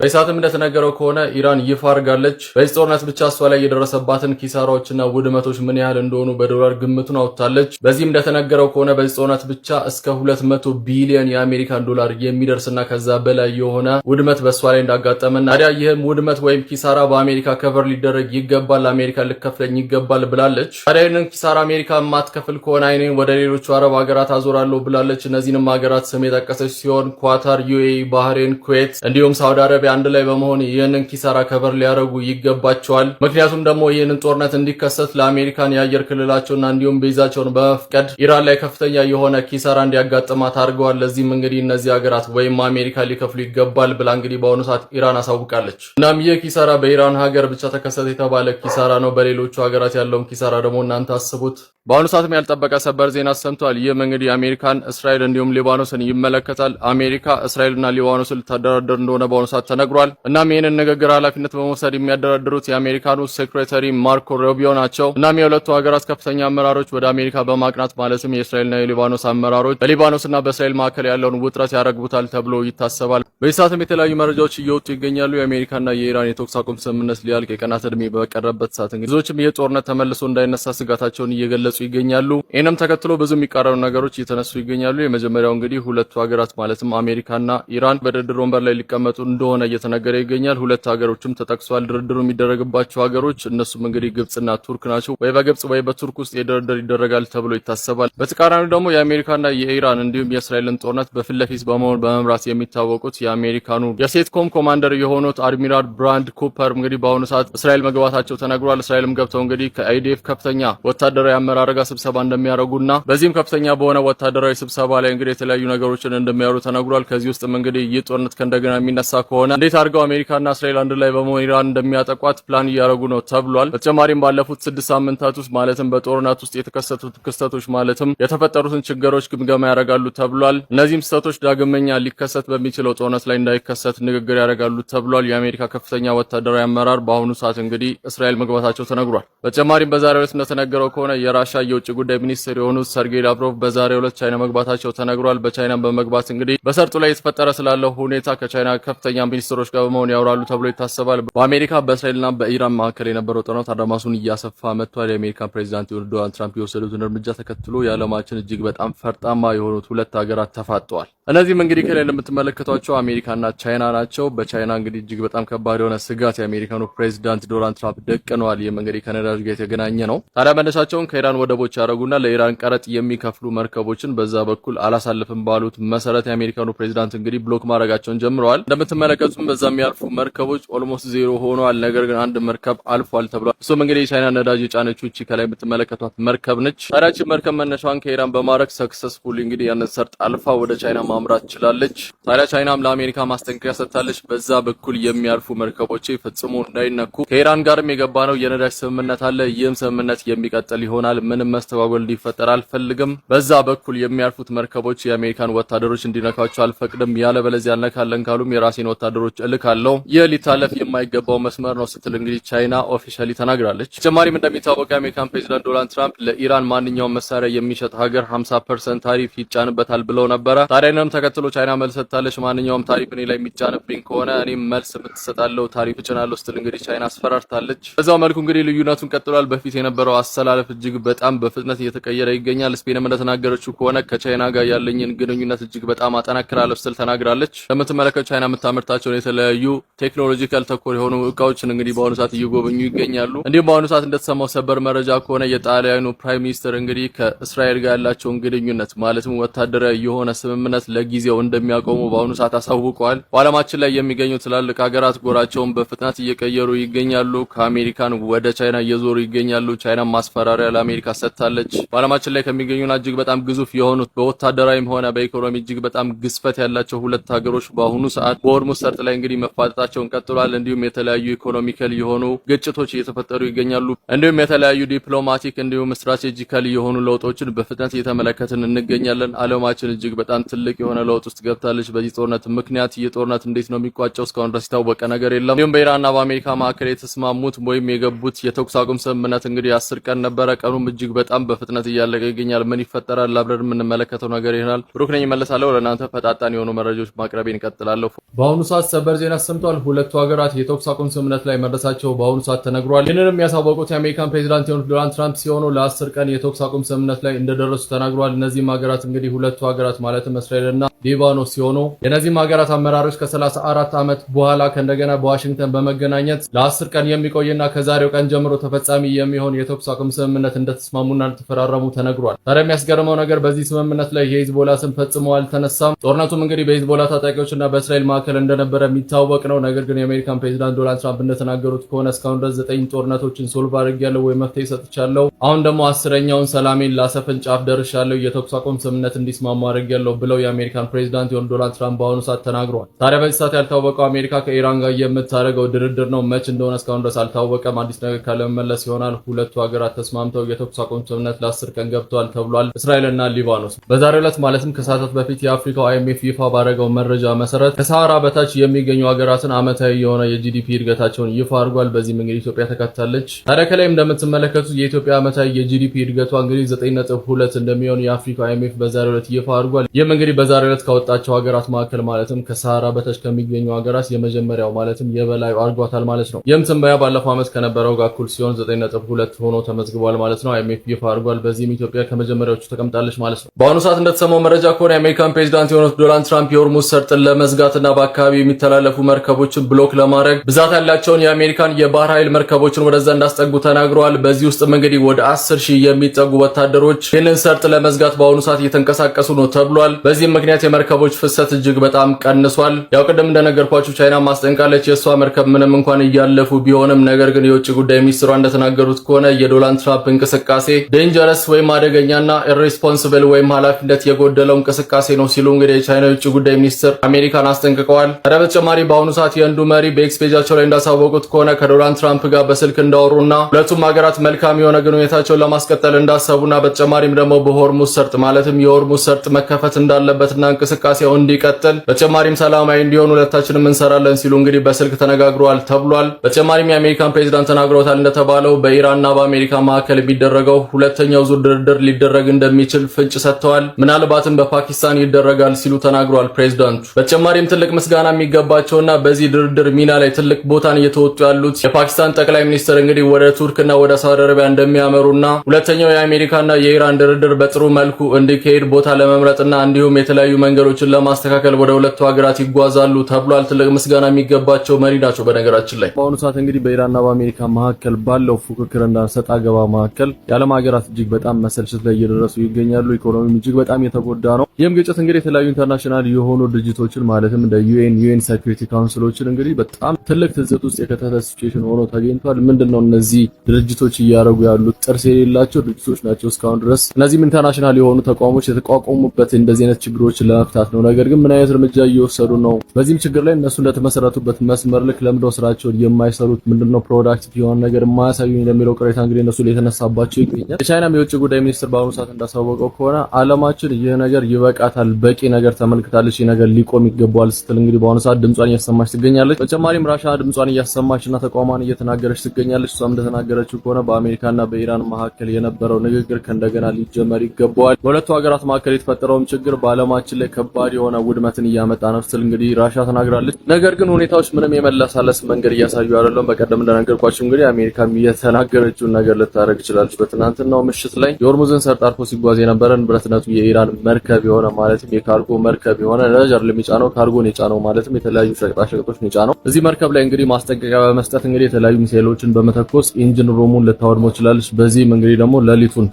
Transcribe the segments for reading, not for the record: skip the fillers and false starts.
በሰዓትም እንደተነገረው ከሆነ ኢራን ይፋ አድርጋለች። በዚህ ጦርነት ብቻ እሷ ላይ የደረሰባትን ኪሳራዎችና ውድመቶች ምን ያህል እንደሆኑ በዶላር ግምቱን አውጥታለች። በዚህም እንደተነገረው ከሆነ በዚህ ጦርነት ብቻ እስከ 200 ቢሊዮን የአሜሪካን ዶላር የሚደርስና ከዛ በላይ የሆነ ውድመት በእሷ ላይ እንዳጋጠመና ታዲያ ይህም ውድመት ወይም ኪሳራ በአሜሪካ ከቨር ሊደረግ ይገባል፣ አሜሪካ ልከፍለኝ ይገባል ብላለች። ታዲያ ይህንን ኪሳራ አሜሪካ የማትከፍል ከሆነ አይኔን ወደ ሌሎቹ አረብ ሀገራት አዞራለሁ ብላለች። እነዚህንም ሀገራት ስም የጠቀሰች ሲሆን ኳታር፣ ዩኤኢ፣ ባህሬን፣ ኩዌት እንዲሁም ሳውዲ አረቢያ አንድ ላይ በመሆን ይህንን ኪሳራ ከቨር ሊያደርጉ ይገባቸዋል። ምክንያቱም ደግሞ ይህንን ጦርነት እንዲከሰት ለአሜሪካን የአየር ክልላቸውና እንዲሁም ቤዛቸውን በመፍቀድ ኢራን ላይ ከፍተኛ የሆነ ኪሳራ እንዲያጋጥማት አድርገዋል። ለዚህም እንግዲህ እነዚህ ሀገራት ወይም አሜሪካ ሊከፍሉ ይገባል ብላ እንግዲህ በአሁኑ ሰዓት ኢራን አሳውቃለች። እናም ይህ ኪሳራ በኢራን ሀገር ብቻ ተከሰተ የተባለ ኪሳራ ነው። በሌሎቹ ሀገራት ያለውን ኪሳራ ደግሞ እናንተ አስቡት። በአሁኑ ሰዓትም ያልጠበቀ ሰበር ዜና ሰምቷል። ይህም እንግዲህ አሜሪካን፣ እስራኤል እንዲሁም ሊባኖስን ይመለከታል። አሜሪካ እስራኤልና ሊባኖስን ልታደራደር እንደሆነ በአሁኑ ሰዓት ተነግሯል። እናም ይህንን ንግግር ኃላፊነት በመውሰድ የሚያደራድሩት የአሜሪካኑ ሴክሬታሪ ማርኮ ሩቢዮ ናቸው። እናም የሁለቱ ሀገራት ከፍተኛ አመራሮች ወደ አሜሪካ በማቅናት ማለትም የእስራኤልና የሊባኖስ አመራሮች በሊባኖስና በእስራኤል መካከል ያለውን ውጥረት ያረግቡታል ተብሎ ይታሰባል። በዚህ ሰዓትም የተለያዩ መረጃዎች እየወጡ ይገኛሉ። የአሜሪካና የኢራን የተኩስ አቁም ስምምነት ሊያልቅ የቀናት ዕድሜ በቀረበት ሰዓት እንግዲህ ብዙዎችም ይህ ጦርነት ተመልሶ እንዳይነሳ ስጋታቸውን እየገለጹ ይገኛሉ። ይህንም ተከትሎ ብዙ የሚቃረኑ ነገሮች እየተነሱ ይገኛሉ። የመጀመሪያው እንግዲህ ሁለቱ ሀገራት ማለትም አሜሪካና ኢራን በድርድር ወንበር ላይ ሊቀመጡ እንደሆነ እየተነገረ ይገኛል። ሁለት ሀገሮችም ተጠቅሷል። ድርድሩ የሚደረግባቸው ሀገሮች እነሱም እንግዲህ ግብጽና ቱርክ ናቸው። ወይ በግብጽ ወይ በቱርክ ውስጥ የድርድር ይደረጋል ተብሎ ይታሰባል። በተቃራኒው ደግሞ የአሜሪካና የኢራን እንዲሁም የእስራኤልን ጦርነት በፊት ለፊት በመሆን በመምራት የሚታወቁት የአሜሪካኑ የሴትኮም ኮማንደር የሆኑት አድሚራል ብራንድ ኩፐር እንግዲህ በአሁኑ ሰዓት እስራኤል መግባታቸው ተነግሯል። እስራኤልም ገብተው እንግዲህ ከአይዲኤፍ ከፍተኛ ወታደራዊ አመራር ጋር ስብሰባ እንደሚያደርጉና በዚህም ከፍተኛ በሆነ ወታደራዊ ስብሰባ ላይ እንግዲህ የተለያዩ ነገሮችን እንደሚያወሩ ተነግሯል። ከዚህ ውስጥም እንግዲህ ይህ ጦርነት ከእንደገና የሚነሳ ከሆነ እንዴት አድርገው አሜሪካና እስራኤል አንድ ላይ በመሆን ኢራን እንደሚያጠቋት ፕላን እያደረጉ ነው ተብሏል። በተጨማሪም ባለፉት 6 ሳምንታት ውስጥ ማለትም በጦርነት ውስጥ የተከሰቱት ክስተቶች ማለትም የተፈጠሩትን ችግሮች ግምገማ ያደርጋሉ ተብሏል። እነዚህም ክስተቶች ዳግመኛ ሊከሰት በሚችለው ጦርነት ላይ እንዳይከሰት ንግግር ያደርጋሉ ተብሏል። የአሜሪካ ከፍተኛ ወታደራዊ አመራር በአሁኑ ሰዓት እንግዲህ እስራኤል መግባታቸው ተነግሯል። በተጨማሪም በዛሬው ዕለት እንደተነገረው ከሆነ የራሻ የውጭ ጉዳይ ሚኒስትር የሆኑት ሰርጌይ ላቭሮቭ በዛሬው ዕለት ቻይና መግባታቸው ተነግሯል። በቻይና በመግባት እንግዲህ በሰርጡ ላይ የተፈጠረ ስላለው ሁኔታ ከቻይና ከፍተኛ ሚኒስትሮች ጋር በመሆን ያወራሉ ተብሎ ይታሰባል። በአሜሪካ በእስራኤልና በኢራን መካከል የነበረው ጦርነት አድማሱን እያሰፋ መጥቷል። የአሜሪካ ፕሬዝዳንት ዶናልድ ትራምፕ የወሰዱትን እርምጃ ተከትሎ የዓለማችን እጅግ በጣም ፈርጣማ የሆኑት ሁለት ሀገራት ተፋጠዋል። እነዚህም እንግዲህ ከላይ እንደምትመለከቷቸው አሜሪካና ቻይና ናቸው። በቻይና እንግዲህ እጅግ በጣም ከባድ የሆነ ስጋት የአሜሪካኑ ፕሬዝዳንት ዶናልድ ትራምፕ ደቅነዋል። ይህም እንግዲህ ከነዳጅ ጋር የተገናኘ ነው። ታዲያ መነሻቸውን ከኢራን ወደቦች ያደረጉና ለኢራን ቀረጥ የሚከፍሉ መርከቦችን በዛ በኩል አላሳልፍም ባሉት መሰረት የአሜሪካኑ ፕሬዝዳንት እንግዲህ ብሎክ ማድረጋቸውን ጀምረዋል። እንደምትመለከቱም በዛ የሚያልፉ መርከቦች ኦልሞስት ዜሮ ሆነዋል። ነገር ግን አንድ መርከብ አልፏል ተብሏል። እሱም እንግዲህ የቻይና ነዳጅ የጫነችው እቺ ከላይ የምትመለከቷት መርከብ ነች። ታዲያ መርከብ መነሻዋን ከኢራን በማድረግ ሰክሰስፉሊ እንግዲህ ያንን ሰርጥ አልፋ ወደ ቻይና ማምራት ችላለች። ታዲያ ቻይናም ለአሜሪካ ማስጠንቀቂያ ሰጥታለች። በዛ በኩል የሚያልፉ መርከቦች ፈጽሞ እንዳይነኩ ከኢራን ጋርም የገባ ነው የነዳጅ ስምምነት አለ። ይህም ስምምነት የሚቀጥል ይሆናል። ምንም መስተጓጎል እንዲፈጠር አልፈልግም። በዛ በኩል የሚያልፉት መርከቦች የአሜሪካን ወታደሮች እንዲነካቸው አልፈቅድም። ያለበለዚያ ያልነካለን ካሉም የራሴን ወታደሮች እልካለሁ። ይህ ሊታለፍ የማይገባው መስመር ነው ስትል እንግዲህ ቻይና ኦፊሻሊ ተናግራለች። ተጨማሪም እንደሚታወቀው የአሜሪካን ፕሬዝዳንት ዶናልድ ትራምፕ ለኢራን ማንኛውም መሳሪያ የሚሸጥ ሀገር 50% ታሪፍ ይጫንበታል ብለው ነበረ። ታዲያንም ተከትሎ ቻይና መልስ ሰጥታለች። ማንኛውም ታሪፍ እኔ ላይ የሚጫንብኝ ከሆነ እኔም መልስ ብትሰጣለው ታሪፍ እጭናለሁ ስትል እንግዲህ ቻይና አስፈራርታለች። በዛው መልኩ እንግዲህ ልዩነቱን ቀጥሏል። በፊት የነበረው አሰላለፍ እጅግ በጣም በፍጥነት እየተቀየረ ይገኛል። ስፔንም እንደተናገረችው ከሆነ ከቻይና ጋር ያለኝን ግንኙነት እጅግ በጣም አጠናክራለሁ ስትል ተናግራለች። ለምትመለከቱ ቻይና የምታመርታቸውን የተለያዩ ቴክኖሎጂካል ተኮር የሆኑ እቃዎችን እንግዲህ በአሁኑ ሰዓት እየጎበኙ ይገኛሉ። እንዲሁም በአሁኑ ሰዓት እንደተሰማው ሰበር መረጃ ከሆነ የጣሊያኑ ፕራይም ሚኒስትር እንግዲህ ከእስራኤል ጋር ያላቸውን ግንኙነት ማለትም ወታደራዊ የሆነ ስምምነት ለጊዜው እንደሚያቆሙ በአሁኑ ሰዓት አሳውቀዋል። በዓለማችን ላይ የሚገኙ ትላልቅ ሀገራት ጎራቸውን በፍጥነት እየቀየሩ ይገኛሉ። ከአሜሪካን ወደ ቻይና እየዞሩ ይገኛሉ። ቻይና ማስፈራሪያ ለአሜሪካ ሰጥታለች። በዓለማችን ላይ ከሚገኙና እጅግ በጣም ግዙፍ የሆኑት በወታደራዊም ሆነ በኢኮኖሚ እጅግ በጣም ግዝፈት ያላቸው ሁለት ሀገሮች በአሁኑ ሰዓት በሆርሙዝ ሰርጥ ላይ እንግዲህ መፋጠጣቸውን ቀጥሏል። እንዲሁም የተለያዩ ኢኮኖሚካል የሆኑ ግጭቶች እየተፈጠሩ ይገኛሉ። እንዲሁም የተለያዩ ዲፕሎማቲክ እንዲሁም ስትራቴጂካል የሆኑ ለውጦችን በፍጥነት እየተመለከትን እንገኛለን። ዓለማችን እጅግ በጣም ትልቅ የሆነ ለውጥ ውስጥ ገብታለች በዚህ ጦርነት ምክንያት። ይህ ጦርነት እንዴት ነው የሚቋጨው እስካሁን ድረስ የታወቀ ነገር የለም። እንዲሁም በኢራንና በአሜሪካ መካከል የተስማሙት ወይም የገቡት የተኩስ አቁም ስምምነት እንግዲህ 10 ቀን ነበረ። ቀኑም እጅግ በጣም በፍጥነት እያለቀ ይገኛል። ምን ይፈጠራል አብረን የምንመለከተው ነገር ይሆናል። ብሩክ ነኝ፣ እመለሳለሁ። ለእናንተ ፈጣጣን የሆኑ መረጃዎች ማቅረቤን እቀጥላለሁ። በአሁኑ ሰዓት ሰበር ዜና ሰምቷል። ሁለቱ ሀገራት የተኩስ አቁም ስምምነት ላይ መድረሳቸው በአሁኑ ሰዓት ተነግሯል። ይህንንም ያሳወቁት የአሜሪካን ፕሬዚዳንት የሆኑት ዶናልድ ትራምፕ ሲሆኑ ለ10 ቀን የተኩስ አቁም ስምምነት ላይ እንደደረሱ ተናግሯል። እነዚህም ሀገራት እንግዲህ ሁለቱ ሀገራት ማለትም እስራኤልና ሊባኖስ ሲሆኑ የእነዚህም ሀገራት አመራሮች ከ34 ዓመት በኋላ ከእንደገና በዋሽንግተን በመገናኘት ለ10 ቀን የሚቆይና ከዛሬው ቀን ጀምሮ ተፈጻሚ የሚሆን የተኩስ አቁም ስምምነት እንደተስማሙና እንደተፈራረሙ ተነግሯል። ታዲያ የሚያስገርመው ነገር በዚህ ስምምነት ላይ የሂዝቦላ ስም ፈጽሞ አልተነሳም። ጦርነቱም እንግዲህ በሂዝቦላ ታጣቂዎችና በእስራኤል መካከል እንደነበረ የሚታወቅ ነው። ነገር ግን የአሜሪካን ፕሬዚዳንት ዶናልድ ትራምፕ እንደተናገሩት ከሆነ እስካሁን ድረስ 9 ጦርነቶችን ሶልቭ አድርጌያለሁ ወይ መፍትሄ ሰጥቻለሁ፣ አሁን ደግሞ 10ኛውን ሰላሜን ላሰፍን ጫፍ ደርሻለሁ፣ የተኩስ አቁም ስምምነት እንዲስማሙ አድርጌያለሁ ብለው የአሜሪካን ፕሬዚዳንት የሆኑት ዶናልድ ትራምፕ በአሁኑ ሰዓት ተናግረዋል። ታዲያ በዚህ ሰዓት ያልታወቀው አሜሪካ ከኢራን ጋር የምታደርገው ድርድር ነው። መች እንደሆነ እስካሁን ድረስ አልታወቀም። አዲስ ነገር ካለ መመለስ ይሆናል። ሁለቱ ሀገራት ተስማምተው የተኩስ አቁም ስምምነት ለ10 ቀን ገብተዋል ተብሏል። እስራኤልና ሊባኖስ በዛሬው ዕለት ማለትም ከሰዓታት በፊት የአፍሪካው IMF ይፋ ባደረገው መረጃ መሰረት ከሰሃራ በታች የሚገኙ ሀገራትን ዓመታዊ የሆነ የጂዲፒ እድገታቸውን ይፋ አድርጓል። በዚህም እንግዲህ ኢትዮጵያ ተካታለች። ታዲያ ከላይ እንደምትመለከቱት የኢትዮጵያ ዓመታዊ የጂዲፒ እድገቷ እንግዲህ 9.2 እንደሚሆን የአፍሪካው IMF በዛሬው ዕለት ይፋ አድርጓል። ይህም እንግዲህ በዛሬው ዕለት ካወጣቸው ሀገራት መካከል ማለትም ከሰሃራ በታች ከሚገኙ ሀገራት የመጀመሪያው ማለትም የበላዩ አድርጓታል ማለት ነው። ይህም ትንበያ ባለፈው ዓመት ከነበረው ጋር እኩል ሲሆን 9.2 ሆኖ ተመዝግቧል ማለት ነው። IMF ይፋ አድርጓል። በዚህም ኢትዮጵያ ከመጀመሪያዎቹ ተቀምጣለች ማለት ነው። በአሁኑ ሰዓት እንደተሰማው መረጃ ከሆነ የአሜሪካን ፕሬዚዳንት የሆኑት ዶናልድ ትራምፕ የሆርሙዝ ሰርጥን ለመዝጋትና በአካባቢ የሚተላለፉ መርከቦችን ብሎክ ለማድረግ ብዛት ያላቸውን የአሜሪካን የባህር ኃይል መርከቦችን ወደዛ እንዳስጠጉ ተናግረዋል። በዚህ ውስጥም እንግዲህ ወደ 10,000 የሚጠጉ ወታደሮች ይህንን ሰርጥ ለመዝጋት በአሁኑ ሰዓት እየተንቀሳቀሱ ነው ተብሏል። በዚህም ምክንያት የመርከቦች ፍሰት እጅግ በጣም ቀንሷል። ያው ቅድም እንደነገርኳችሁ ቻይና ማስጠንቃለች። የእሷ መርከብ ምንም እንኳን እያለፉ ቢሆንም ነገር ግን የውጭ ጉዳይ ሚኒስትሯ እንደተናገሩት ከሆነ የዶናልድ ትራምፕ እንቅስቃሴ ዴንጀረስ ወይም አደገኛና ኢሬስፖንሲብል ወይም ኃላፊነት የጎደለው እንቅስቃሴ ነው ሲሉ እንግዲህ የቻይና የውጭ ጉዳይ ሚኒስትር አሜሪካን አስጠንቅቀዋል። ታዲያ በተጨማሪ በአሁኑ ሰዓት የህንዱ መሪ በኤክስ ፔጃቸው ላይ እንዳሳወቁት ከሆነ ከዶናልድ ትራምፕ ጋር በስልክ እንዳወሩና ሁለቱም ሀገራት መልካም የሆነ ግንኙነታቸውን ለማስቀጠል እንዳሰቡና በተጨማሪም ደግሞ በሆርሙዝ ሰርጥ ማለትም የሆርሙዝ ሰርጥ መከፈት እንዳለበትና እንቅስቃሴው እንዲቀጥል በተጨማሪም ሰላማዊ እንዲሆን ሁለታችንም እንሰራለን ሲሉ እንግዲህ በስልክ ተነጋግረዋል ተብሏል። በተጨማሪም የአሜሪካን ፕሬዚዳንት ተናግረውታል። እንደተባለው በኢራንና በአሜሪካ መካከል የሚደረገው ሁለተኛው ዙር ድርድር ሊደረግ እንደሚችል ፍንጭ ሰጥተዋል። ምናልባትም በፓኪስታን ይደረጋል ሲሉ ተናግረዋል ፕሬዚዳንቱ። በተጨማሪም ትልቅ ምስጋና የሚገባቸውና በዚህ ድርድር ሚና ላይ ትልቅ ቦታን እየተወጡ ያሉት የፓኪስታን ጠቅላይ ሚኒስትር እንግዲህ ወደ ቱርክና ወደ ሳውዲ አረቢያ እንደሚያመሩና ሁለተኛው የአሜሪካና የኢራን ድርድር በጥሩ መልኩ እንዲካሄድ ቦታ ለመምረጥና እንዲሁም የተለያዩ መንገዶችን ለማስተካከል ወደ ሁለቱ ሀገራት ይጓዛሉ ተብሏል። ትልቅ ምስጋና የሚገባቸው መሪ ናቸው። በነገራችን ላይ በአሁኑ ሰዓት እንግዲህ በኢራንና በአሜሪካ መካከል ባለው ፉክክር እና ሰጣ ገባ መካከል የዓለም ሀገራት እጅግ በጣም መሰልቸት ላይ እየደረሱ ይገኛሉ። ኢኮኖሚው እጅግ በጣም የተጎዳ ነው። ይህም ግጭት እንግዲህ የተለያዩ ኢንተርናሽናል የሆኑ ድርጅቶችን ማለትም እንደ ዩኤን ሴኩሪቲ ካውንስሎችን እንግዲህ በጣም ትልቅ ትዝብት ውስጥ የከተተ ሲቹዌሽን ሆኖ ተገኝቷል። ምንድነው እነዚህ ድርጅቶች እያደረጉ ያሉት? ጥርስ የሌላቸው ድርጅቶች ናቸው እስካሁን ድረስ። እነዚህም ኢንተርናሽናል የሆኑ ተቋሞች የተቋቋሙበት እንደዚህ አይነት ችግሮችን ለመፍታት ነው። ነገር ግን ምን አይነት እርምጃ እየወሰዱ ነው? በዚህም ችግር ላይ እነሱ እንደተመሰረቱበት መስመር ልክ ለምደው ስራቸውን የማይሰሩት ምንድነው ፕሮዳክቲቭ የሆነ ነገር የማያሳዩኝ ለሚለው ቅሬታ እንግዲህ እነሱ ላይ የተነሳባቸው ይገኛል። የቻይናም የውጭ ጉዳይ ሚኒስትር በአሁኑ ሰዓት እንዳሳወቀው ከሆነ ዓለማችን ይህ ነገር ይበቃታል፣ በቂ ነገር ተመልክታለች፣ ይህ ነገር ሊቆም ይገባዋል ስትል እንግዲህ በአሁኑ ሰዓት ድምጿን እያሰማች ትገኛለች። በተጨማሪም ራሻ ድምጿን እያሰማችና ተቋሟን እየተናገረች ትገኛለች። እሷም እንደተናገረችው ከሆነ በአሜሪካና በኢራን መካከል የነበረው ንግግር ከእንደገና ሊጀመር ይገባዋል። በሁለቱ ሀገራት መካከል የተፈጠረውን ችግር በዓለማችን ላይ ከባድ የሆነ ውድመትን እያመጣ ነው ስትል እንግዲህ ራሻ ተናግራለች። ነገር ግን ሁኔታዎች ምንም የመለሳለስ መንገድ እያሳዩ አይደለም። በቀደም እንደነገርኳችሁ እንግዲህ አሜሪካም የተናገረችውን ነገር ልታደርግ ይችላልች። በትናንትናው ምሽት ላይ የሆርሙዝን ሰርጥ አልፎ ሲጓዝ የነበረ ንብረትነቱ የኢራን መርከብ የሆነ ማለትም የካርጎ መርከብ የሆነ ነዳጅ አይደለም የጫነው ካርጎን የጫነው ማለትም የተለያዩ ሸቀጣሸቀጦች የጫነው። እዚህ መርከብ ላይ እንግዲህ ማስጠንቀቂያ በመስጠት እንግዲህ የተለያዩ ሚሳኤሎችን በመተኮስ ኢንጂን ሩሙን ልታወድመው ይችላልች። በዚህም እንግዲህ ደግሞ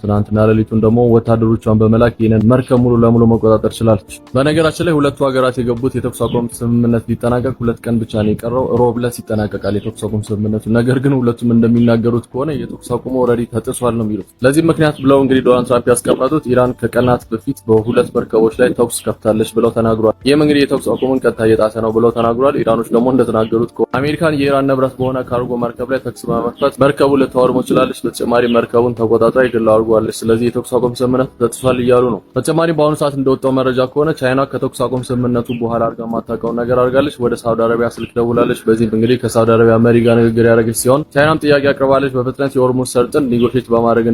ትናንትና ሌሊቱን ደግሞ ወታደሮቿን በመላክ ይሄንን መርከብ ሙሉ ለሙሉ መቆጣጠር ይችላልች። በነገራችን ላይ ሁለቱ ሀገራት የገቡት የተኩስ አቁም ስምምነት ሊጠናቀቅ 2 ቀን ብቻ ነው የቀረው። ሮብ ዕለት ይጠናቀቃል የተኩስ አቁም ስምምነቱ። ነገር ግን ሁለቱም እንደሚናገሩት ከሆነ የተኩስ አቁሙ ኦልሬዲ ተጥሷል ነው የሚሉት። ለዚህ ምክንያት ብለው እንግዲህ ዶናልድ ትራምፕ ያስቀመጡት ኢራን ከቀናት በፊት በሁለት መርከቦች ላይ ተኩስ ከፍታለች ብለው ተናግሯል። ይህም እንግዲህ የተኩስ አቁሙን ቀጥታ እየጣሰ ነው ብለው ተናግሯል። ኢራኖች ደግሞ እንደተናገሩት ከሆነ አሜሪካን የኢራን ንብረት በሆነ ካርጎ መርከብ ላይ ተኩስ በመክፈት መርከቡ ልታወድመው ትችላለች። በተጨማሪ መርከቡን ተቆጣጥራ ይድል አድርጓለች። ስለዚህ የተኩስ አቁም ስምምነቱ ተጥሷል እያሉ ነው። በተጨማሪ በአሁኑ ሰዓት እንደወጣው መረጃ ከሆነ ቻይና ከተኩስ አቁም ስምምነቱ በኋላ አድርጋ ማታውቀውን ነገር አድርጋለች። ወደ ሳውዲ አረቢያ ስልክ ደውላለች። በዚህም እንግዲህ ከሳውዲ አረቢያ መሪ ጋር ንግግር ያደረገች ሲሆን ቻይናም ጥያቄ አቅርባለች። በፍጥነት የሆርሙዝ ሰርጥን ኔጎሼት በማድረግ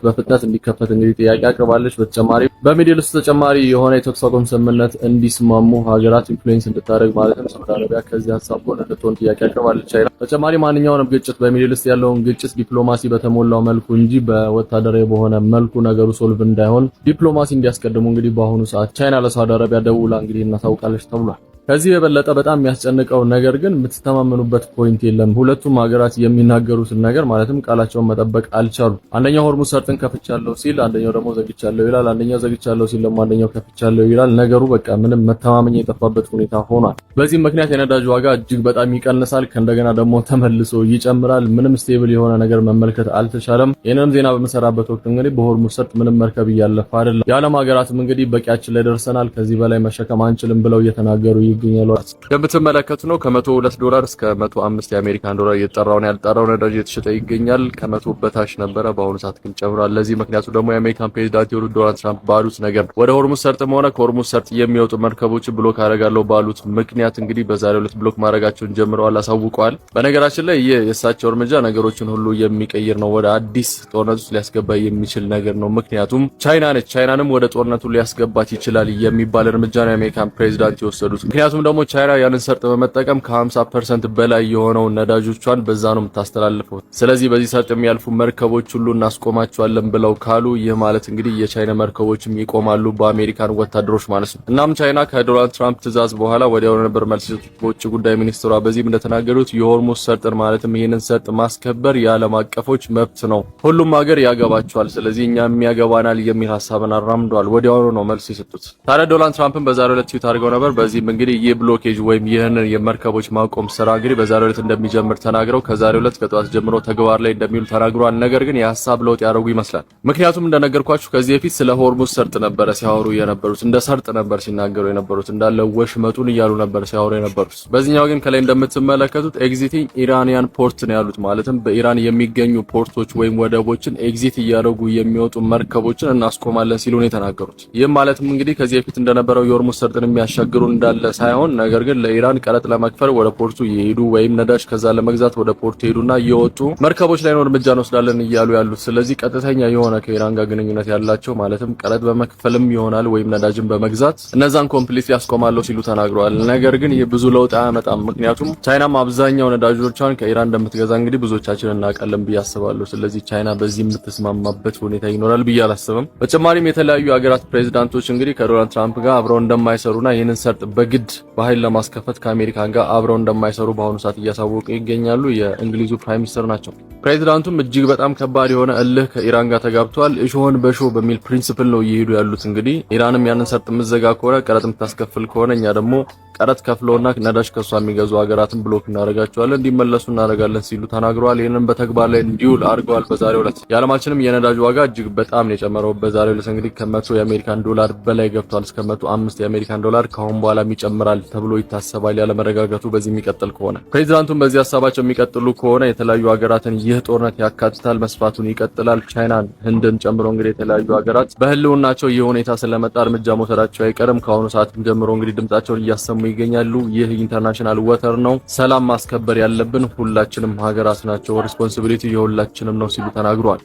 በፍጥነት እንዲከፈት እንግዲህ ጥያቄ አቅርባለች። በተጨማሪ በሚድል ውስጥ ተጨማሪ የሆነ የተኩስ አቁም ስምምነት እንዲስማሙ ሀገራት ኢንፍሉዌንስ እንድታደርግ ማለትም ሳውዲ አረቢያ ከዚህ ሐሳብ ጎን እንድትሆን ጥያቄ አቅርባለች። ቻይና ተጨማሪ ማንኛውንም ግጭት በሚድል ኢስት ያለውን ግጭት ዲፕሎማሲ በተሞላው መልኩ እንጂ በወታደራዊ በሆነ መልኩ ነገሩ ሶልቭ እንዳይሆን ዲፕሎማሲ እንዲያስቀድሙ እንግዲህ በአሁኑ ሰዓት ቻይና ለሳውዲ አረቢያ ደውላ እንግዲህ እናታውቃለች ተብሏል። ከዚህ የበለጠ በጣም የሚያስጨንቀው ነገር ግን የምትተማመኑበት ፖይንት የለም። ሁለቱም ሀገራት የሚናገሩትን ነገር ማለትም ቃላቸውን መጠበቅ አልቻሉ። አንደኛው ሆርሙዝ ሰርጥን ከፍቻለሁ ሲል አንደኛው ደግሞ ዘግቻለሁ ይላል። አንደኛው ዘግቻለሁ ሲል ደግሞ አንደኛው ከፍቻለሁ ይላል። ነገሩ በቃ ምንም መተማመኛ የጠፋበት ሁኔታ ሆኗል። በዚህ ምክንያት የነዳጅ ዋጋ እጅግ በጣም ይቀንሳል፣ ከእንደገና ደግሞ ተመልሶ ይጨምራል። ምንም ስቴብል የሆነ ነገር መመልከት አልተቻለም። ይህንንም ዜና በመሰራበት ወቅት እንግዲህ በሆርሙዝ ሰርጥ ምንም መርከብ እያለፈ አይደለም። የዓለም ሀገራትም እንግዲህ በቂያችን ላይ ደርሰናል፣ ከዚህ በላይ መሸከም አንችልም ብለው እየተናገሩ ይገኛሉ። እንደምትመለከቱ ነው ከ$102 እስከ 105 የአሜሪካን ዶላር እየተጠራው ነው። ያልጠራው ነዳጅ የተሸጠ ይገኛል። ከ100 በታች ነበረ፣ በአሁኑ ሰዓት ግን ጨምሯል። ለዚህ ምክንያቱ ደግሞ የአሜሪካን ፕሬዝዳንት የሆኑት ዶናልድ ትራምፕ ባሉት ነገር ወደ ሆርሙዝ ሰርጥም ሆነ ከሆርሙዝ ሰርጥ የሚወጡ መርከቦችን ብሎክ አደርጋለሁ ባሉት ምክንያት እንግዲህ በዛሬው ዕለት ብሎክ ማድረጋቸውን ጀምረዋል፣ አሳውቀዋል። በነገራችን ላይ ይህ የእሳቸው እርምጃ ነገሮችን ሁሉ የሚቀይር ነው። ወደ አዲስ ጦርነት ውስጥ ሊያስገባ የሚችል ነገር ነው። ምክንያቱም ቻይና ነች፣ ቻይናንም ወደ ጦርነቱ ሊያስገባት ይችላል የሚባል እርምጃ ነው የአሜሪካን ፕሬዝዳንት የወሰዱት። ምክንያቱም ደግሞ ቻይና ያንን ሰርጥ በመጠቀም ከ50% በላይ የሆነው ነዳጆቿን በዛ ነው የምታስተላልፈው። ስለዚህ በዚህ ሰርጥ የሚያልፉ መርከቦች ሁሉ እናስቆማቸዋለን ብለው ካሉ ይህ ማለት እንግዲህ የቻይና መርከቦችም ይቆማሉ በአሜሪካን ወታደሮች ማለት ነው። እናም ቻይና ከዶናልድ ትራምፕ ትዕዛዝ በኋላ ወዲያው ነበር መልስ የሰጡት በውጭ ጉዳይ ሚኒስትሯ። በዚህም እንደተናገሩት የሆርሙዝ ሰርጥን ማለትም ይህንን ሰርጥ ማስከበር የዓለም አቀፎች መብት ነው፣ ሁሉም ሀገር ያገባቸዋል፣ ስለዚህ እኛም ያገባናል የሚል ሀሳብን አራምደዋል። ወዲያው ነው መልስ የሰጡት። ታዲያ ዶናልድ ትራምፕን በዛሬው ዕለት ትዊት አድርገው ነበር። በዚህም እንግዲህ ይህ ብሎኬጅ ወይም ይህንን የመርከቦች ማቆም ስራ እንግዲህ በዛሬው ዕለት እንደሚጀምር ተናግረው ከዛሬው ዕለት ከጠዋት ጀምሮ ተግባር ላይ እንደሚውል ተናግረዋል። ነገር ግን የሐሳብ ለውጥ ያደርጉ ይመስላል። ምክንያቱም እንደነገርኳችሁ ከዚህ በፊት ስለ ሆርሙዝ ሰርጥ ነበረ ሲያወሩ የነበሩት፣ እንደ ሰርጥ ነበር ሲናገሩ የነበሩት፣ እንዳለ ወሽመጡን እያሉ ነበር ሲያወሩ የነበሩት። በዚህኛው ግን ከላይ እንደምትመለከቱት ኤግዚቲንግ ኢራኒያን ፖርት ነው ያሉት። ማለትም በኢራን የሚገኙ ፖርቶች ወይም ወደቦችን ኤግዚት እያደረጉ የሚወጡ መርከቦችን እናስቆማለን ሲሉ ነው የተናገሩት። ይህም ማለትም እንግዲህ ከዚህ በፊት እንደነበረው የሆርሙዝ ሰርጥን የሚያሻግሩ እንዳለ ሳይሆን ነገር ግን ለኢራን ቀረጥ ለመክፈል ወደ ፖርቱ ይሄዱ ወይም ነዳጅ ከዛ ለመግዛት ወደ ፖርቱ ይሄዱና እየወጡ መርከቦች ላይ ነው እርምጃ እንወስዳለን እያሉ ያሉት። ስለዚህ ቀጥተኛ የሆነ ከኢራን ጋር ግንኙነት ያላቸው ማለትም ቀረጥ በመክፈልም ይሆናል ወይም ነዳጅን በመግዛት እነዛን ኮምፕሊት ያስቆማለሁ ሲሉ ተናግረዋል። ነገር ግን ይህ ብዙ ለውጥ አያመጣም። ምክንያቱም ቻይናም አብዛኛው ነዳጆቿን ከኢራን እንደምትገዛ እንግዲህ ብዙዎቻችን እናውቃለን ብዬ አስባለሁ። ስለዚህ ቻይና በዚህ የምትስማማበት ሁኔታ ይኖራል ብዬ አላስብም። በተጨማሪም የተለያዩ ሀገራት ፕሬዝዳንቶች እንግዲህ ከዶናልድ ትራምፕ ጋር አብረው እንደማይሰሩና ይህንን ሰርጥ በግድ በኃይል ለማስከፈት ከአሜሪካን ጋር አብረው እንደማይሰሩ በአሁኑ ሰዓት እያሳወቁ ይገኛሉ። የእንግሊዙ ፕራይም ሚኒስተር ናቸው። ፕሬዝዳንቱም እጅግ በጣም ከባድ የሆነ እልህ ከኢራን ጋር ተጋብተዋል። እሾህን በሾህ በሚል ፕሪንሲፕል ነው እየሄዱ ያሉት። እንግዲህ ኢራንም ያንን ሰርጥ ምዘጋ ከሆነ ቀረጥ የምታስከፍል ከሆነ እኛ ደግሞ ቀረጥ ከፍለውና ነዳጅ ከሷ የሚገዙ ሀገራትን ብሎክ እናደርጋቸዋለን፣ እንዲመለሱ እናደርጋለን ሲሉ ተናግረዋል። ይህንን በተግባር ላይ እንዲውል አድርገዋል። በዛሬው ዕለት የዓለማችንም የነዳጅ ዋጋ እጅግ በጣም ነው የጨመረው። በዛሬው ዕለት እንግዲህ ከ100 የአሜሪካን ዶላር በላይ ገብቷል። እስከ 105 የአሜሪካን ዶላር ከአሁን በኋላም ይጨምራል ተብሎ ይታሰባል። ያለመረጋጋቱ በዚህ የሚቀጥል ከሆነ ፕሬዝዳንቱም በዚህ ሀሳባቸው የሚቀጥሉ ከሆነ የተለያዩ ሀገራትን ይህ ጦርነት ያካትታል፣ መስፋቱን ይቀጥላል። ቻይናን፣ ህንድን ጨምሮ እንግዲህ የተለያዩ ሀገራት በህልውናቸው ይህ ሁኔታ ስለመጣ እርምጃ መውሰዳቸው አይቀርም። ከአሁኑ ሰዓት ጀምሮ እንግዲህ ድምጻቸውን እያሰሙ ይገኛሉ። ይህ ኢንተርናሽናል ወተር ነው፣ ሰላም ማስከበር ያለብን ሁላችንም ሀገራት ናቸው፣ ሪስፖንሲቢሊቲ የሁላችንም ነው ሲሉ ተናግረዋል።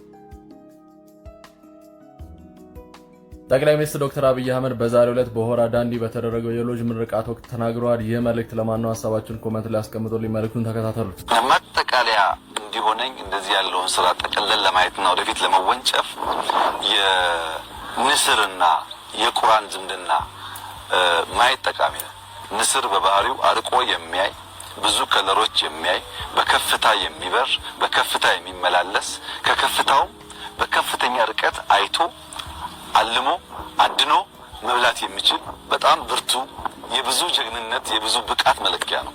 ጠቅላይ ሚኒስትር ዶክተር አብይ አህመድ በዛሬው ዕለት በሆራ ዳንዲ በተደረገው የሎጅ ምርቃት ወቅት ተናግረዋል። ይህ መልእክት ለማን ነው? ሀሳባችሁን ኮሜንት ላይ አስቀምጡልኝ። መልእክቱን ተከታተሉት። ማጠቃለያ እንዲሆነኝ እንደዚህ ያለውን ስራ ጠቅልለን ለማየትና ወደፊት ለመወንጨፍ የንስርና የቁራን ዝምድና ማየት ጠቃሚ ነው። ንስር በባህሪው አርቆ የሚያይ ብዙ ከለሮች የሚያይ በከፍታ የሚበር በከፍታ የሚመላለስ ከከፍታው በከፍተኛ ርቀት አይቶ አልሞ አድኖ መብላት የሚችል በጣም ብርቱ የብዙ ጀግንነት የብዙ ብቃት መለኪያ ነው።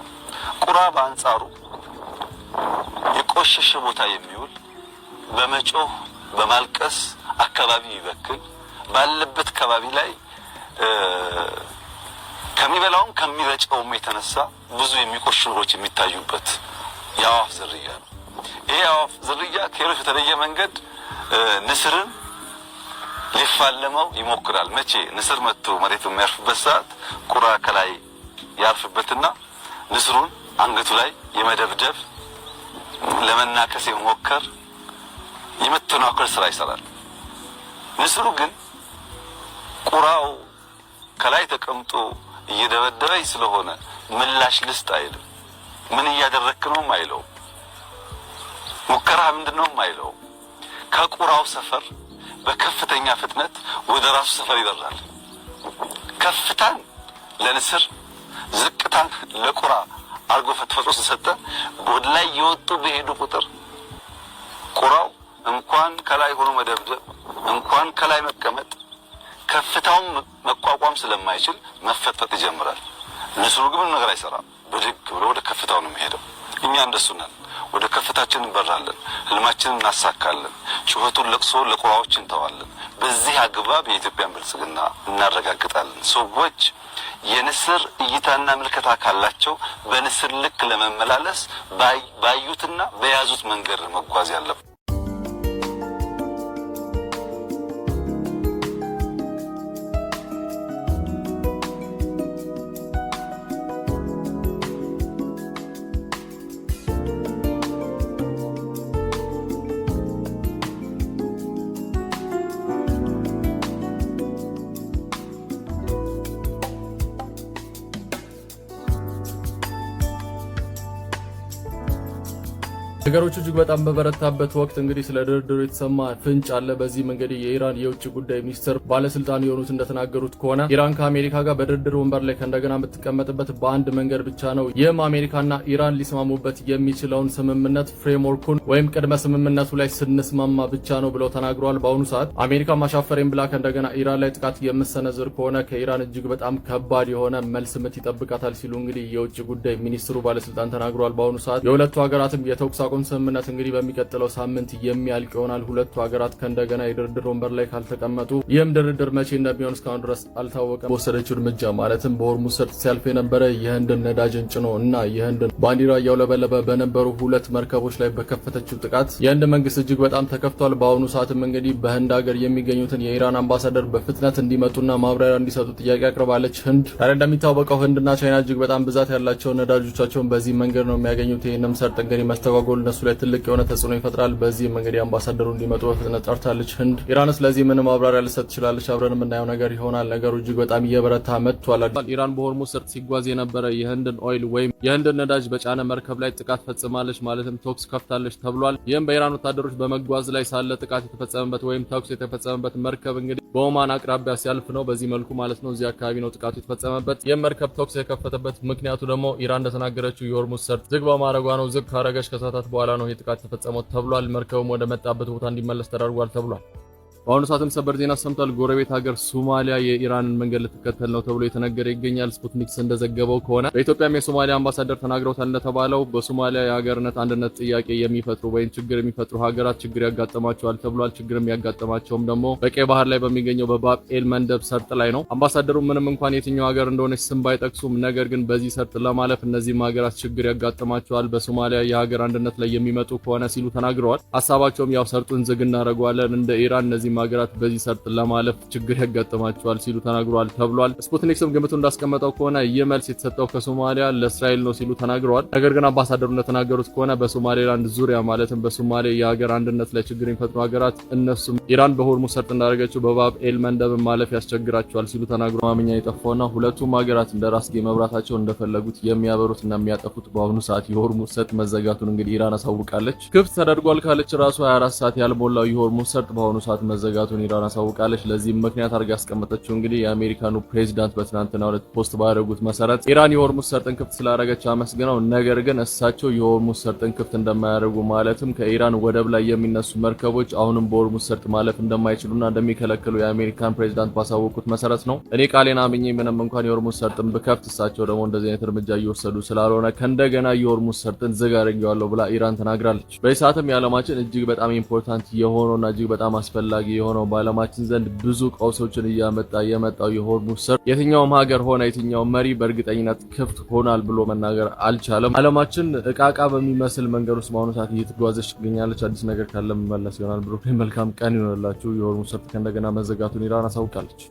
ቁራ በአንጻሩ የቆሸሸ ቦታ የሚውል በመጮህ በማልቀስ አካባቢ ይበክል ባለበት አካባቢ ላይ ከሚበላውም ከሚረጨውም የተነሳ ብዙ የሚቆሹ ነገሮች የሚታዩበት የአዋፍ ዝርያ ነው። ይሄ የአዋፍ ዝርያ ከሌሎች በተለየ መንገድ ንስርን ሊፋለመው ይሞክራል። መቼ ንስር መጥቶ መሬቱ የሚያርፍበት ሰዓት ቁራ ከላይ ያርፍበትና ንስሩን አንገቱ ላይ የመደብደብ ለመናከስ የመሞከር የመተናኮል ስራ ይሰራል። ንስሩ ግን ቁራው ከላይ ተቀምጦ እየደበደበኝ ስለሆነ ምላሽ ልስጥ አይልም። ምን እያደረክ ነው አይለው። ሙከራ ምንድነው አይለው። ከቁራው ሰፈር በከፍተኛ ፍጥነት ወደ ራሱ ሰፈር ይበራል። ከፍታን ለንስር ዝቅታን ለቁራ አርጎ ፈትፈቶ ሰጠ። ወደ ላይ የወጡ በሄዱ ቁጥር ቁራው እንኳን ከላይ ሆኖ መደብደብ እንኳን ከላይ መቀመጥ ከፍታውን መቋቋም ስለማይችል መፈጥፈጥ ይጀምራል። ንስሩ ግን ነገር አይሰራም። ብድግ ብሎ ወደ ከፍታው ነው የሚሄደው። እኛ እንደሱ ነን። ወደ ከፍታችን እንበራለን፣ ህልማችንን እናሳካለን፣ ጩኸቱን ለቅሶ ለቁራዎች እንተዋለን። በዚህ አግባብ የኢትዮጵያን ብልጽግና እናረጋግጣለን። ሰዎች የንስር እይታና ምልከታ ካላቸው በንስር ልክ ለመመላለስ ባዩትና በያዙት መንገድ መጓዝ ያለበት። ነገሮች እጅግ በጣም በበረታበት ወቅት እንግዲህ ስለ ድርድሩ የተሰማ ፍንጭ አለ። በዚህም እንግዲህ የኢራን የውጭ ጉዳይ ሚኒስትር ባለስልጣን የሆኑት እንደተናገሩት ከሆነ ኢራን ከአሜሪካ ጋር በድርድር ወንበር ላይ ከእንደገና የምትቀመጥበት በአንድ መንገድ ብቻ ነው። ይህም አሜሪካና ኢራን ሊስማሙበት የሚችለውን ስምምነት ፍሬምወርኩን ወይም ቅድመ ስምምነቱ ላይ ስንስማማ ብቻ ነው ብለው ተናግረዋል። በአሁኑ ሰዓት አሜሪካ ማሻፈሬን ብላ ከእንደገና ኢራን ላይ ጥቃት የምትሰነዝር ከሆነ ከኢራን እጅግ በጣም ከባድ የሆነ መልስ ምት ይጠብቃታል ሲሉ እንግዲህ የውጭ ጉዳይ ሚኒስትሩ ባለስልጣን ተናግረዋል። በአሁኑ ሰዓት የሁለቱ ሀገራትም የተኩስ አቁም ስምምነት እንግዲህ በሚቀጥለው ሳምንት የሚያልቅ ይሆናል። ሁለቱ ሀገራት ከእንደገና የድርድር ወንበር ላይ ካልተቀመጡ ይህም ድርድር መቼ እንደሚሆን እስካሁን ድረስ አልታወቀም። በወሰደችው እርምጃ ማለትም በሆርሙዝ ሰርጥ ሲያልፍ የነበረ የህንድን ነዳጅን ጭኖ እና የህንድን ባንዲራ እያውለበለበ በነበሩ ሁለት መርከቦች ላይ በከፈተችው ጥቃት የህንድ መንግስት እጅግ በጣም ተከፍቷል። በአሁኑ ሰዓትም እንግዲህ በህንድ ሀገር የሚገኙትን የኢራን አምባሳደር በፍጥነት እንዲመጡና ማብራሪያ እንዲሰጡ ጥያቄ አቅርባለች። ህንድ ታዲያ እንደሚታወቀው ህንድና ቻይና እጅግ በጣም ብዛት ያላቸው ነዳጆቻቸውን በዚህ መንገድ ነው የሚያገኙት። ይህንም ሰርጥ እንግዲህ መስተጓጎል እነሱ ላይ ትልቅ የሆነ ተጽዕኖ ይፈጥራል። በዚህም እንግዲህ አምባሳደሩ እንዲመጡ በፍጥነት ጠርታለች ህንድ። ኢራን ስለዚህ ምን ማብራሪያ ልሰጥ ትችላለች? አብረን የምናየው ነገር ይሆናል። ነገሩ እጅግ በጣም እየበረታ መጥቷል። ኢራን በሆርሙዝ ሰርጥ ሲጓዝ የነበረ የህንድን ኦይል ወይም የህንድን ነዳጅ በጫነ መርከብ ላይ ጥቃት ፈጽማለች፣ ማለትም ተኩስ ከፍታለች ተብሏል። ይህም በኢራን ወታደሮች በመጓዝ ላይ ሳለ ጥቃት የተፈጸመበት ወይም ተኩስ የተፈጸመበት መርከብ እንግዲህ በኦማን አቅራቢያ ሲያልፍ ነው። በዚህ መልኩ ማለት ነው እዚህ አካባቢ ነው ጥቃቱ የተፈጸመበት። ይህም መርከብ ተኩስ የከፈተበት ምክንያቱ ደግሞ ኢራን እንደተናገረችው የሆርሙዝ ሰርጥ ዝግ በማድረጓ ነው። ዝግ ካረገች ከሰዓታት በኋላ ነው ጥቃት ተፈጸመው ተብሏል። መርከቡም ወደ መጣበት ቦታ እንዲመለስ ተደርጓል ተብሏል። በአሁኑ ሰዓትም ሰበር ዜና ሰምቷል። ጎረቤት ሀገር ሶማሊያ የኢራንን መንገድ ልትከተል ነው ተብሎ የተነገረ ይገኛል። ስፑትኒክስ እንደዘገበው ከሆነ በኢትዮጵያም የሶማሊያ አምባሳደር ተናግረውታል። እንደተባለው በሶማሊያ የሀገርነት አንድነት ጥያቄ የሚፈጥሩ ወይም ችግር የሚፈጥሩ ሀገራት ችግር ያጋጥማቸዋል ተብሏል። ችግር የሚያጋጥማቸውም ደግሞ በቀይ ባህር ላይ በሚገኘው በባብ ኤል መንደብ ሰርጥ ላይ ነው። አምባሳደሩ ምንም እንኳን የትኛው ሀገር እንደሆነች ስም ባይጠቅሱም ነገር ግን በዚህ ሰርጥ ለማለፍ እነዚህም ሀገራት ችግር ያጋጥማቸዋል በሶማሊያ የሀገር አንድነት ላይ የሚመጡ ከሆነ ሲሉ ተናግረዋል። ሀሳባቸውም ያው ሰርጡን ዝግ እናደርገዋለን እንደ ኢራን እነዚህ ሀገራት በዚህ ሰርጥ ለማለፍ ችግር ያጋጥማቸዋል ሲሉ ተናግረዋል ተብሏል። ስፑትኒክስም ግምቱ እንዳስቀመጠው ከሆነ ይህ መልስ የተሰጠው ከሶማሊያ ለእስራኤል ነው ሲሉ ተናግረዋል። ነገር ግን አምባሳደሩ እንደተናገሩት ከሆነ በሶማሌላንድ ዙሪያ ማለትም በሶማሌ የሀገር አንድነት ላይ ችግር የሚፈጥሩ ሀገራት እነሱም ኢራን በሆርሙዝ ሰርጥ እንዳደረገችው በባብ ኤል መንደብ ማለፍ ያስቸግራቸዋል ሲሉ ተናግረው ማምኛ የጠፋውና ሁለቱም ሀገራት እንደ ራስጌ መብራታቸው እንደፈለጉት የሚያበሩትና የሚያጠፉት በአሁኑ ሰዓት የሆርሙዝ ሰርጥ መዘጋቱን እንግዲህ ኢራን አሳውቃለች። ክፍት ተደርጓል ካለች ራሱ 24 ሰዓት ያልሞላው የሆርሙዝ ሰርጥ በአሁኑ ሰዓት መዘጋቱን ኢራን አሳውቃለች። ለዚህም ምክንያት አድርጋ ያስቀመጠችው እንግዲህ የአሜሪካኑ ፕሬዝዳንት በትናንትናው ዕለት ፖስት ባደረጉት መሰረት ኢራን የሆርሙዝ ሰርጥን ክፍት ስላደረገች አመስግነው፣ ነገር ግን እሳቸው የሆርሙዝ ሰርጥን ክፍት እንደማያደርጉ ማለትም ከኢራን ወደብ ላይ የሚነሱ መርከቦች አሁንም በሆርሙዝ ሰርጥ ማለፍ እንደማይችሉና እንደሚከለክሉ የአሜሪካን ፕሬዝዳንት ባሳወቁት መሰረት ነው። እኔ ቃሌን አምኜ ምንም እንኳን የሆርሙዝ ሰርጥን ብከፍት እሳቸው ደግሞ እንደዚህ አይነት እርምጃ እየወሰዱ ስላልሆነ ከእንደገና የሆርሙዝ ሰርጥን ዝግ አድርጌዋለሁ ብላ ኢራን ተናግራለች። በዚህ ሰዓትም የዓለማችን እጅግ በጣም ኢምፖርታንት የሆነውና እጅግ በጣም አስፈላጊ የሆነው በዓለማችን ዘንድ ብዙ ቀውሶችን እያመጣ የመጣው የሆርሙዝ ሰርጥ የትኛውም ሀገር ሆነ የትኛውም መሪ በእርግጠኝነት ክፍት ሆናል ብሎ መናገር አልቻለም። ዓለማችን እቃቃ በሚመስል መንገድ ውስጥ በአሁኑ ሰዓት እየተጓዘች ትገኛለች። አዲስ ነገር ካለ መመለስ ይሆናል ብሎ መልካም ቀን ይሆንላችሁ። የሆርሙዝ ሰርጥ ከእንደገና መዘጋቱን ኢራን አሳውቃለች።